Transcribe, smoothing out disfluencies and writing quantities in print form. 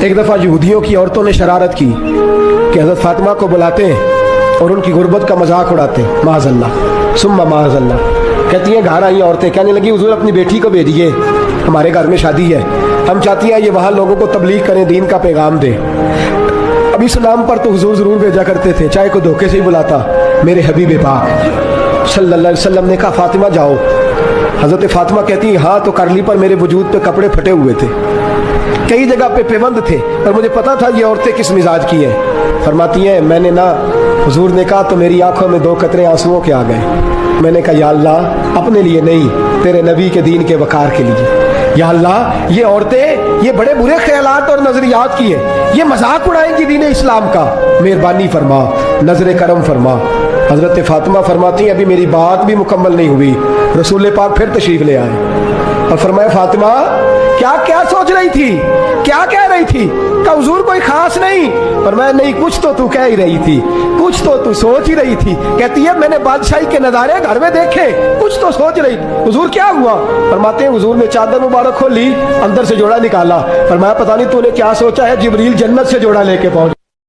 ایک دفعہ یہودیوں کی عورتوں نے شرارت کی کہ حضرت فاطمہ کو بلاتے ہیں اور ان کی غربت کا مذاق اڑاتے ہیں، معاذ اللہ ثم معاذ اللہ۔ کہتی ہیں گھر آئی عورتیں کہنے لگی حضور اپنی بیٹی کو بھیجیے، ہمارے گھر میں شادی ہے، ہم چاہتی ہیں یہ وہاں لوگوں کو تبلیغ کریں، دین کا پیغام دیں۔ اب اس نام پر تو حضور ضرور بھیجا کرتے تھے، چاہے کوئی دھوکے سے ہی بلاتا۔ میرے حبیب پاک صلی اللہ علیہ وسلم نے کہا فاطمہ جاؤ۔ حضرت فاطمہ کہتی ہیں ہاں تو کرلی پر میرے وجود پہ کپڑے پھٹے ہوئے تھے، کئی جگہ پہ پیوند تھے، اور مجھے پتا تھا یہ عورتیں کس مزاج کی ہیں۔ فرماتی ہیں میں نے نا، حضور نے کہا تو میری آنکھوں میں 2 قطرے آنسوؤں کے آ گئے۔ میں نے کہا یا اللہ اپنے لیے نہیں، تیرے نبی کے دین کے وقار کے لیے۔ یا اللہ یہ عورتیں یہ بڑے برے خیالات اور نظریات کی ہیں، یہ مذاق اڑائیں گی دین اسلام کا، مہربانی فرما، نظر کرم فرما۔ حضرت فاطمہ فرماتی ہیں ابھی میری بات بھی مکمل نہیں ہوئی، رسول پاک پھر تشریف لے آئے اور فرمایا فاطمہ کیا کیا سوچ رہی تھی، کیا کہہ رہی تھی؟ کہ حضور کوئی خاص نہیں۔ فرمایا نہیں کچھ تو کہہ ہی رہی تھی، کچھ تو سوچ ہی رہی تھی۔ کہتی ہے میں نے بادشاہی کے نظارے گھر میں دیکھے، کچھ تو سوچ رہی تھی۔ حضور کیا ہوا؟ فرماتے ہیں حضور نے چادر مبارک کھولی، اندر سے جوڑا نکالا۔ فرمایا پتہ نہیں تو نے کیا سوچا ہے، جبریل جنت سے جوڑا لے کے پہنچ